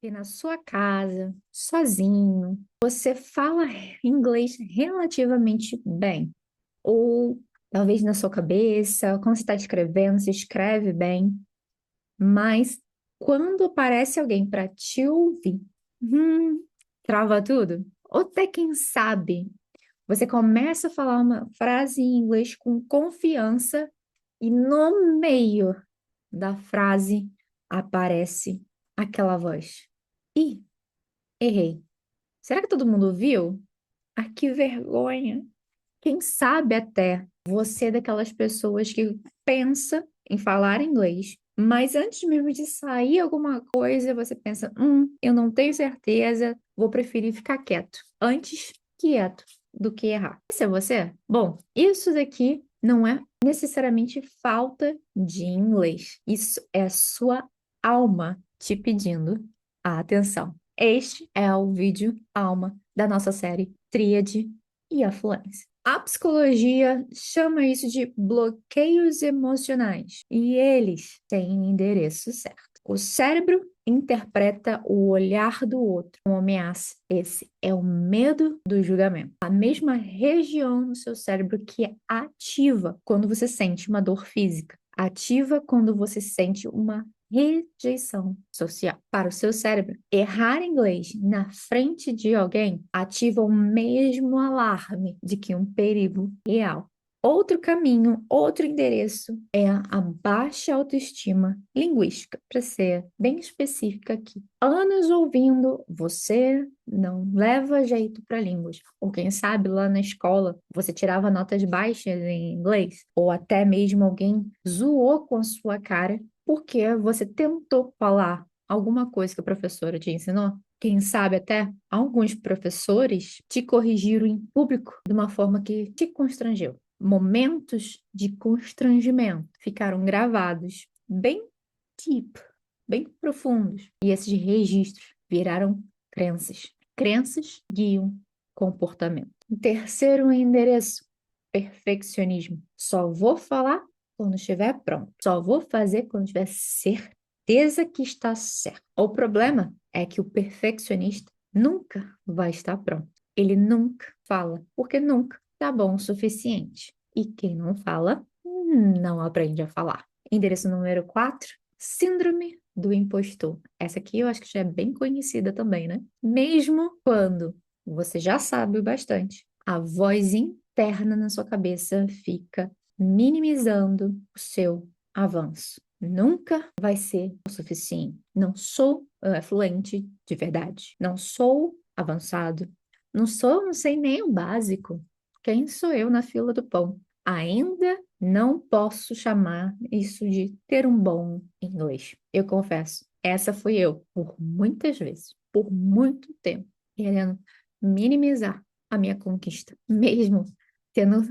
E na sua casa, sozinho, você fala inglês relativamente bem. Ou talvez na sua cabeça, quando você está escrevendo, você escreve bem. Mas quando aparece alguém para te ouvir, hum, trava tudo. Ou até quem sabe, você começa a falar uma frase em inglês com confiança e no meio da frase aparece aquela voz. Ih, errei. Será que todo mundo viu? Ah, que vergonha. Quem sabe até você é daquelas pessoas que pensa em falar inglês, mas antes mesmo de sair alguma coisa, você pensa, eu não tenho certeza, vou preferir ficar quieto. Antes quieto do que errar. Esse é você? Bom, isso daqui não é necessariamente falta de inglês. Isso é a sua alma te pedindo a atenção. Este é o vídeo alma da nossa série Tríade e a fluência. A psicologia chama isso de bloqueios emocionais e eles têm endereço certo. O cérebro interpreta o olhar do outro como ameaça. Esse é o medo do julgamento. A mesma região no seu cérebro que é ativa quando você sente uma dor física, ativa quando você sente uma rejeição social. Para o seu cérebro, errar inglês na frente de alguém ativa o mesmo alarme de que um perigo real. Outro caminho, outro endereço é a baixa autoestima linguística, para ser bem específica aqui. Anos ouvindo, você não leva jeito para línguas. Ou quem sabe lá na escola você tirava notas baixas em inglês, ou até mesmo alguém zoou com a sua cara porque você tentou falar alguma coisa que a professora te ensinou. Quem sabe até alguns professores te corrigiram em público de uma forma que te constrangeu. Momentos de constrangimento ficaram gravados bem deep, bem profundos. E esses registros viraram crenças. Crenças guiam comportamento. O terceiro endereço, perfeccionismo. Só vou falar quando estiver pronto. Só vou fazer quando tiver certeza que está certo. O problema é que o perfeccionista nunca vai estar pronto. Ele nunca fala, porque nunca tá bom o suficiente. E quem não fala, não aprende a falar. Endereço número 4, síndrome do impostor. Essa aqui eu acho que já é bem conhecida também, né? Mesmo quando você já sabe o bastante, a voz interna na sua cabeça fica minimizando o seu avanço. Nunca vai ser o suficiente. Não sou fluente de verdade. Não sou avançado. Não sei nem o básico. Quem sou eu na fila do pão? Ainda não posso chamar isso de ter um bom inglês. Eu confesso, essa fui eu por muitas vezes, por muito tempo, querendo minimizar a minha conquista, mesmo tendo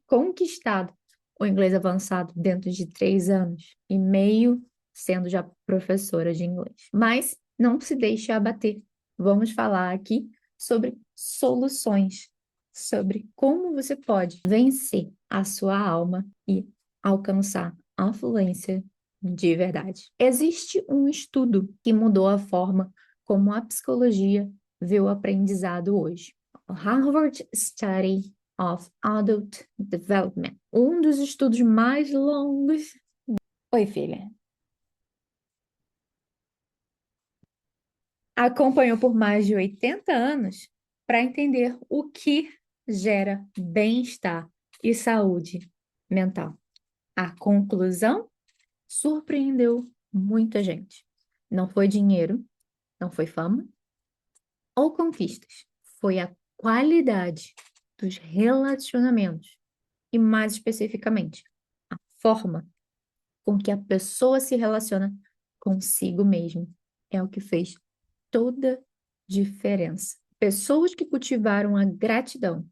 conquistado o inglês avançado dentro de 3 anos e meio, sendo já professora de inglês. Mas não se deixe abater. Vamos falar aqui sobre soluções, sobre como você pode vencer a sua alma e alcançar a fluência de verdade. Existe um estudo que mudou a forma como a psicologia vê o aprendizado hoje. O Harvard Study of Adult Development, um dos estudos mais longos. Oi, filha. Acompanhou por mais de 80 anos para entender o que gera bem-estar e saúde mental. A conclusão surpreendeu muita gente. Não foi dinheiro, não foi fama ou conquistas, foi a qualidade dos relacionamentos e, mais especificamente, a forma com que a pessoa se relaciona consigo mesmo é o que fez toda diferença. Pessoas que cultivaram a gratidão,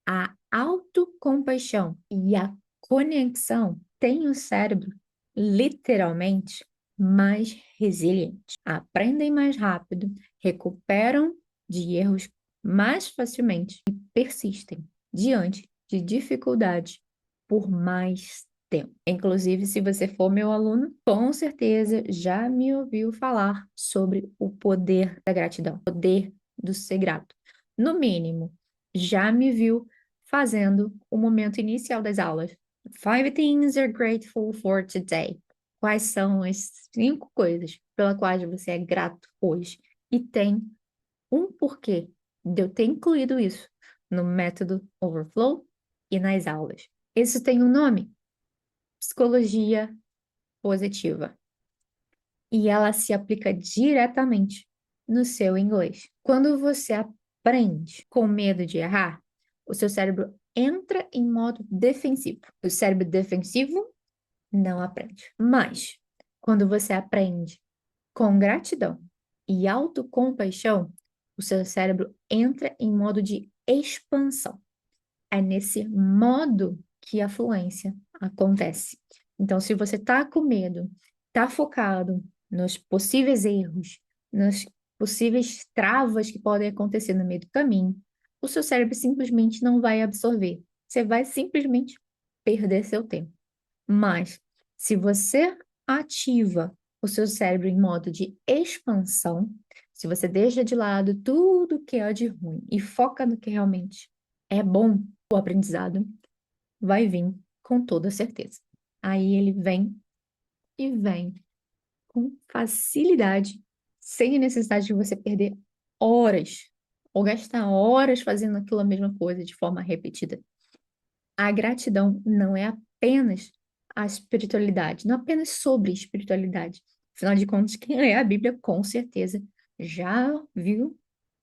a autocompaixão e a conexão têm o cérebro literalmente mais resiliente, aprendem mais rápido, recuperam de erros mais facilmente e persistem diante de dificuldades por mais tempo. Inclusive, se você for meu aluno, com certeza já me ouviu falar sobre o poder da gratidão, o poder do ser grato. No mínimo, já me viu fazendo o momento inicial das aulas. 5 things you're grateful for today. Quais são as 5 coisas pelas quais você é grato hoje? E tem um porquê de eu ter incluído isso no método Overflow e nas aulas. Isso tem um nome: psicologia positiva. E ela se aplica diretamente no seu inglês. Quando você aprende com medo de errar, o seu cérebro entra em modo defensivo. O cérebro defensivo não aprende. Mas, quando você aprende com gratidão e autocompaixão, o seu cérebro entra em modo de expansão. É nesse modo que a fluência acontece. Então, se você está com medo, está focado nos possíveis erros, nas possíveis travas que podem acontecer no meio do caminho, o seu cérebro simplesmente não vai absorver. Você vai simplesmente perder seu tempo. Mas, se você ativa o seu cérebro em modo de expansão, se você deixa de lado tudo que é de ruim e foca no que realmente é bom, o aprendizado vai vir com toda certeza. Aí ele vem e vem com facilidade, sem a necessidade de você perder horas ou gastar horas fazendo aquela mesma coisa de forma repetida. A gratidão não é apenas a espiritualidade, não apenas sobre espiritualidade. Afinal de contas, quem lê a Bíblia com certeza já viu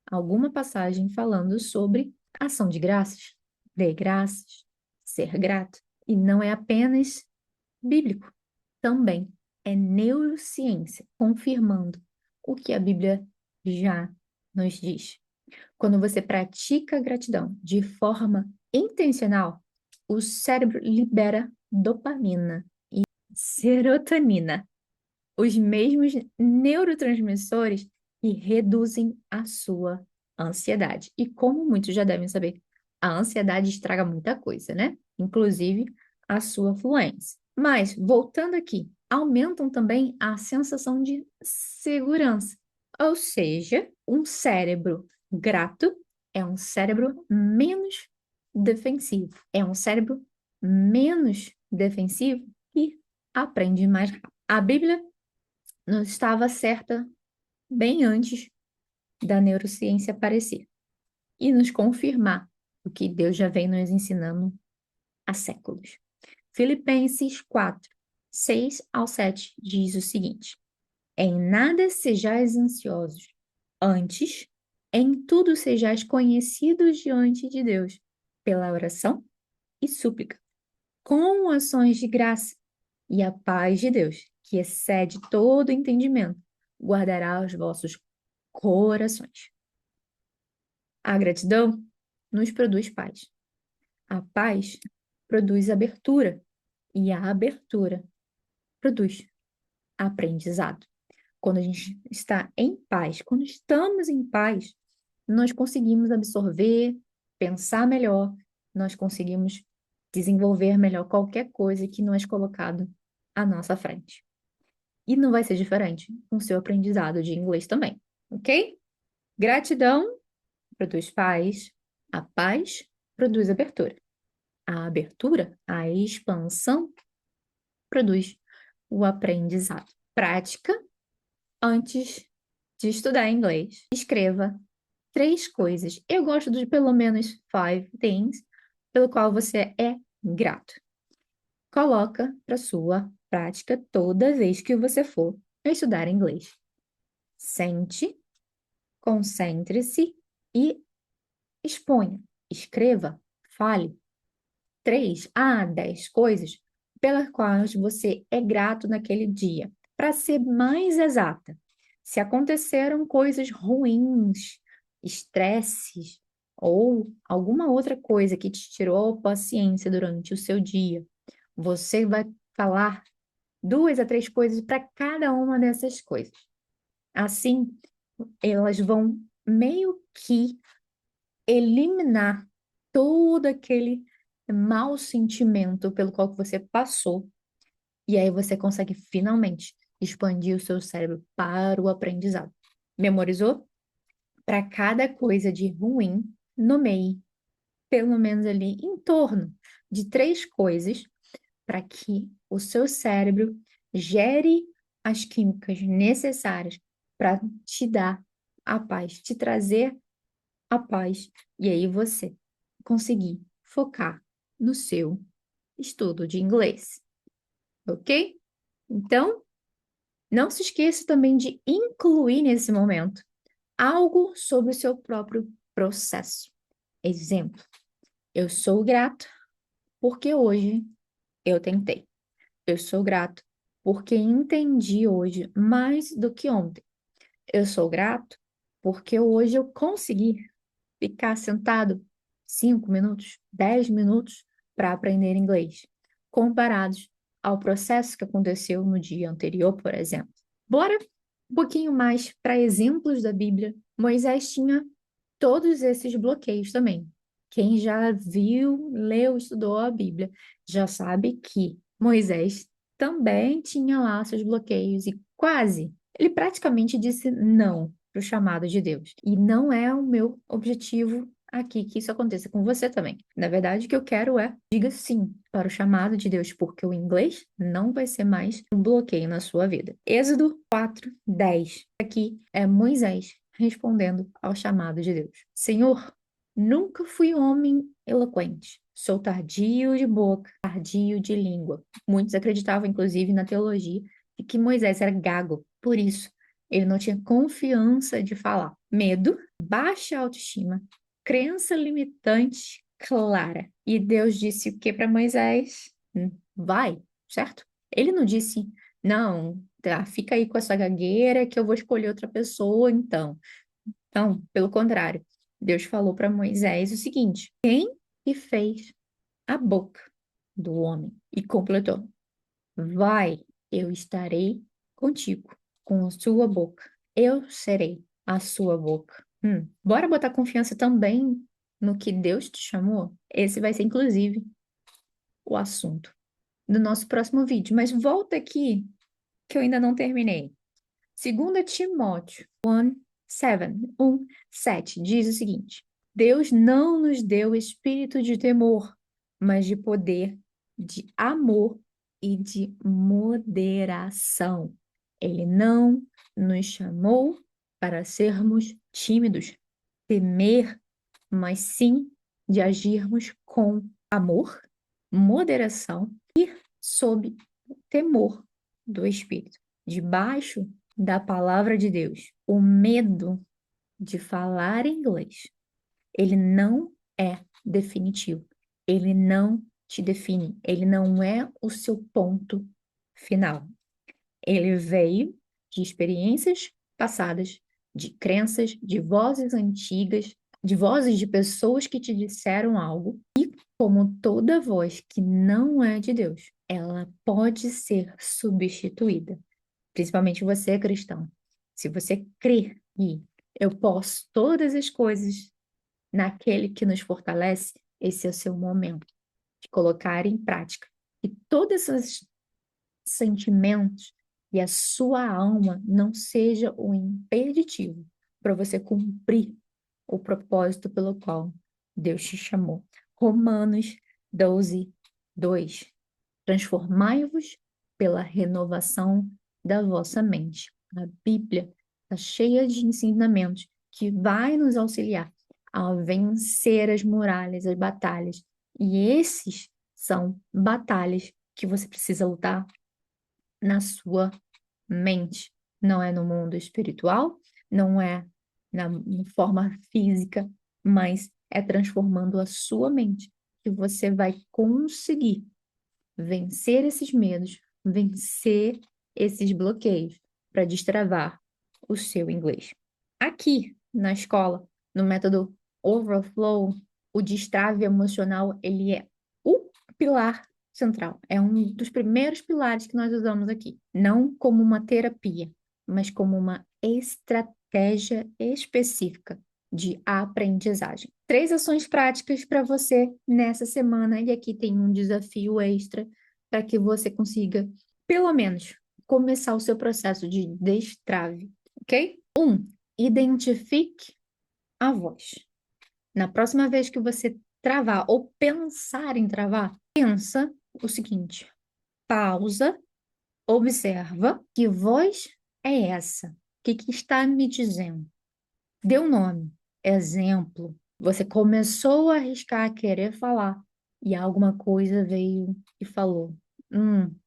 alguma passagem falando sobre ação de graças, dê graças, ser grato. E não é apenas bíblico, também é neurociência, confirmando o que a Bíblia já nos diz. Quando você pratica a gratidão de forma intencional, o cérebro libera dopamina e serotonina, os mesmos neurotransmissores que reduzem a sua ansiedade. E como muitos já devem saber, a ansiedade estraga muita coisa, né? Inclusive a sua fluência. Mas, voltando aqui, aumentam também a sensação de segurança. Ou seja, um cérebro grato é um cérebro menos defensivo. É um cérebro menos defensivo e aprende mais rápido. A Bíblia não estava certa bem antes da neurociência aparecer e nos confirmar o que Deus já vem nos ensinando há séculos. Filipenses 4, 6 ao 7 diz o seguinte: em nada sejais ansiosos, antes, em tudo sejais conhecidos diante de Deus, pela oração e súplica, com ações de graça, e a paz de Deus, que excede todo entendimento, guardará os vossos corações. A gratidão nos produz paz. A paz produz abertura. E a abertura produz aprendizado. Quando a gente está em paz, quando estamos em paz, nós conseguimos absorver, pensar melhor, nós conseguimos desenvolver melhor qualquer coisa que nos é colocado à nossa frente. E não vai ser diferente com o seu aprendizado de inglês também, ok? Gratidão produz paz, a paz produz abertura. A abertura, a expansão, produz o aprendizado. Prática antes de estudar inglês. Escreva 3 coisas. Eu gosto de pelo menos 5 things pelo qual você é grato. Coloca para sua prática toda vez que você for estudar inglês. Sente, concentre-se e exponha. Escreva, fale 3 a 10 coisas pelas quais você é grato naquele dia. Para ser mais exata, se aconteceram coisas ruins, estresses ou alguma outra coisa que te tirou a paciência durante o seu dia, você vai falar 2 a 3 coisas para cada uma dessas coisas. Assim, elas vão meio que eliminar todo aquele mau sentimento pelo qual que você passou, e aí você consegue finalmente expandir o seu cérebro para o aprendizado. Memorizou? Para cada coisa de ruim, nomeie pelo menos ali em torno de 3 coisas para que o seu cérebro gere as químicas necessárias para te dar a paz, te trazer a paz, e aí você conseguir focar no seu estudo de inglês, ok? Então, não se esqueça também de incluir nesse momento algo sobre o seu próprio processo. Exemplo, eu sou grato porque hoje eu tentei. Eu sou grato porque entendi hoje mais do que ontem. Eu sou grato porque hoje eu consegui ficar sentado 5 minutos, 10 minutos para aprender inglês, comparados ao processo que aconteceu no dia anterior, por exemplo. Bora um pouquinho mais para exemplos da Bíblia. Moisés tinha todos esses bloqueios também. Quem já viu, leu, estudou a Bíblia, já sabe que Moisés também tinha lá seus bloqueios e quase, ele praticamente disse não para o chamado de Deus. E não é o meu objetivo aqui que isso aconteça com você também. Na verdade, o que eu quero é diga sim para o chamado de Deus, porque o inglês não vai ser mais um bloqueio na sua vida. Êxodo 4:10. Aqui é Moisés respondendo ao chamado de Deus. Senhor, nunca fui homem eloquente. Sou tardio de boca, tardio de língua. Muitos acreditavam, inclusive, na teologia de que Moisés era gago. Por isso, ele não tinha confiança de falar. Medo, baixa autoestima, crença limitante clara. E Deus disse o que para Moisés? Vai, certo? Ele não disse, não, tá, fica aí com essa gagueira que eu vou escolher outra pessoa, então. Então, pelo contrário, Deus falou para Moisés o seguinte: quem que fez a boca do homem? E completou: vai, eu estarei contigo, com a sua boca. Eu serei a sua boca. Bora botar confiança também no que Deus te chamou? Esse vai ser, inclusive, o assunto do nosso próximo vídeo. Mas volta aqui, que eu ainda não terminei. 2 Timóteo 7 diz o seguinte: Deus não nos deu espírito de temor, mas de poder, de amor e de moderação. Ele não nos chamou para sermos tímidos, temer, mas sim de agirmos com amor, moderação e sob o temor do Espírito, debaixo da palavra de Deus. O medo de falar inglês, ele não é definitivo. Ele não te define. Ele não é o seu ponto final. Ele veio de experiências passadas, de crenças, de vozes antigas, de vozes de pessoas que te disseram algo. E como toda voz que não é de Deus, ela pode ser substituída. Principalmente você, cristão. Se você crê e eu posso todas as coisas naquele que nos fortalece, esse é o seu momento de colocar em prática. E todos esses sentimentos e a sua alma não seja o impeditivo para você cumprir o propósito pelo qual Deus te chamou. Romanos 12:2. Transformai-vos pela renovação da vossa mente. A Bíblia está cheia de ensinamentos que vai nos auxiliar a vencer as muralhas, as batalhas. E esses são batalhas que você precisa lutar na sua mente. Não é no mundo espiritual, não é na forma física, mas é transformando a sua mente que você vai conseguir vencer esses medos, vencer esses bloqueios para destravar o seu inglês. Aqui na escola, no método Overflow, o destrave emocional, ele é o pilar central. É um dos primeiros pilares que nós usamos aqui. Não como uma terapia, mas como uma estratégia específica de aprendizagem. 3 ações práticas para você nessa semana, e aqui tem um desafio extra para que você consiga, pelo menos, começar o seu processo de destrave, ok? Identifique a voz. Na próxima vez que você travar ou pensar em travar, pensa o seguinte: pausa, observa que voz é essa? O que está me dizendo? Dê um nome, exemplo. Você começou a arriscar a querer falar e alguma coisa veio e falou: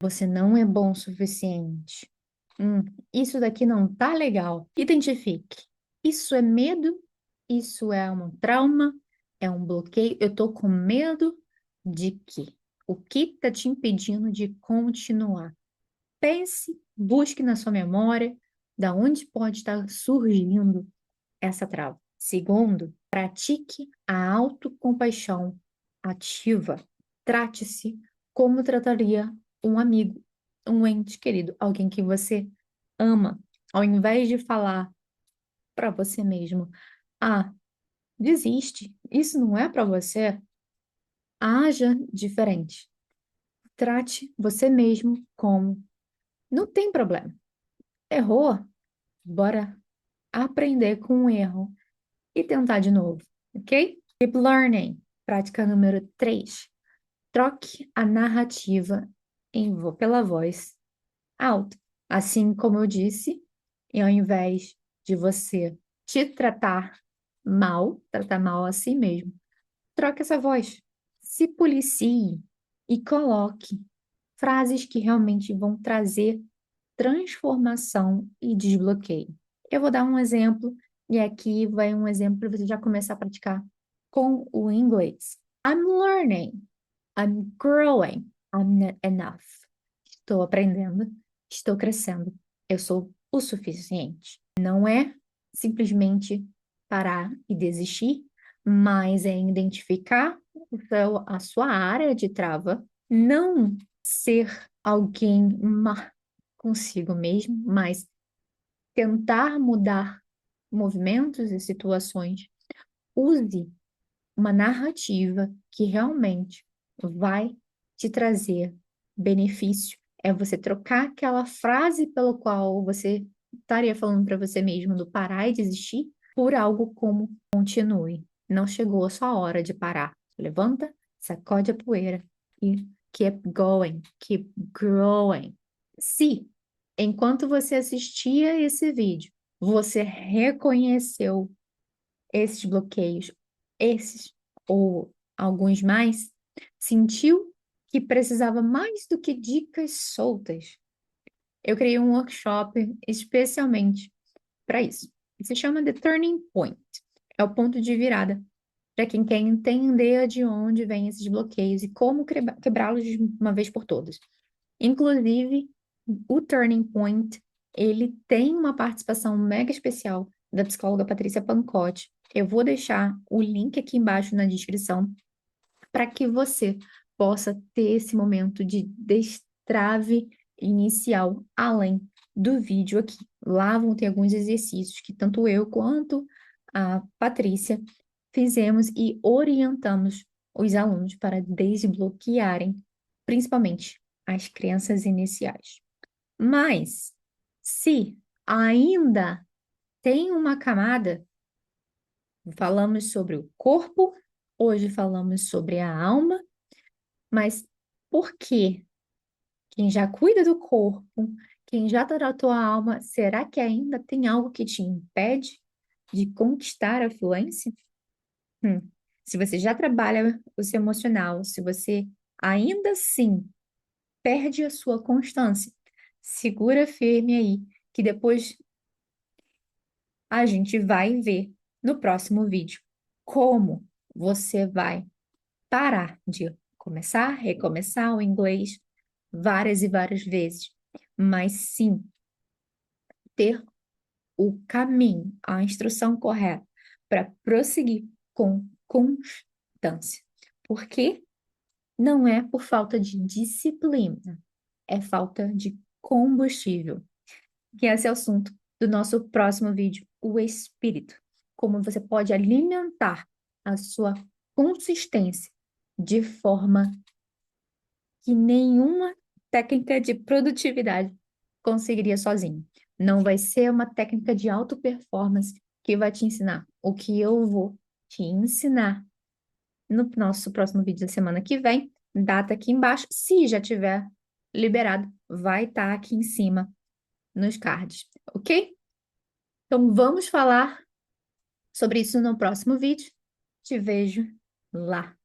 você não é bom o suficiente. Hum, isso daqui não tá legal. Identifique. Isso é medo? Isso é um trauma? É um bloqueio? Eu tô com medo de quê? O que tá te impedindo de continuar? Pense, busque na sua memória da onde pode estar surgindo essa trava. Segundo, pratique a autocompaixão ativa. Trate-se como trataria um amigo, um ente querido, alguém que você ama. Ao invés de falar para você mesmo, ah, desiste, isso não é para você, haja diferente. Trate você mesmo como, não tem problema. Errou, bora aprender com o erro e tentar de novo, ok? Keep learning. Prática número 3. Troque a narrativa pela voz alta. Assim como eu disse, e ao invés de você te tratar mal a si mesmo, troque essa voz. Se policie e coloque frases que realmente vão trazer transformação e desbloqueio. Eu vou dar um exemplo, e aqui vai um exemplo para você já começar a praticar com o inglês. I'm learning. I'm growing. I'm not enough. Estou aprendendo. Estou crescendo. Eu sou o suficiente. Não é simplesmente parar e desistir, mas é identificar a sua área de trava, não ser alguém consigo mesmo, mas tentar mudar movimentos e situações. Use uma narrativa que realmente vai te trazer benefício. É você trocar aquela frase pelo qual você estaria falando para você mesmo do parar e desistir por algo como continue. Não chegou a sua hora de parar. Levanta, sacode a poeira e keep going, keep growing. Se, enquanto você assistia esse vídeo, você reconheceu esses bloqueios, esses ou alguns mais, sentiu que precisava mais do que dicas soltas. Eu criei um workshop especialmente para isso. Se chama The Turning Point. É o ponto de virada para quem quer entender de onde vêm esses bloqueios e como quebrá-los de uma vez por todas. Inclusive, o Turning Point, ele tem uma participação mega especial da psicóloga Patrícia Pancotti. Eu vou deixar o link aqui embaixo na descrição para que você possa ter esse momento de destrave inicial, além do vídeo aqui. Lá vão ter alguns exercícios que tanto eu quanto a Patrícia fizemos e orientamos os alunos para desbloquearem, principalmente as crenças iniciais. Mas, se ainda tem uma camada, falamos sobre o corpo, hoje falamos sobre a alma, mas por que quem já cuida do corpo, quem já tratou a alma, será que ainda tem algo que te impede de conquistar a fluência? Hum. Se você já trabalha o seu emocional, se você ainda assim perde a sua constância, segura firme aí, que depois a gente vai ver no próximo vídeo como você vai parar de começar, recomeçar o inglês várias e várias vezes, mas sim ter o caminho, a instrução correta para prosseguir com constância. Porque não é por falta de disciplina, é falta de combustível. Que esse é o assunto do nosso próximo vídeo, o espírito. como você pode alimentar a sua consistência de forma que nenhuma técnica de produtividade conseguiria sozinho. Não vai ser uma técnica de alta performance que vai te ensinar. O que eu vou te ensinar no nosso próximo vídeo da semana que vem, data aqui embaixo, se já tiver liberado, vai estar aqui em cima nos cards, ok? Então vamos falar sobre isso no próximo vídeo. Te vejo lá.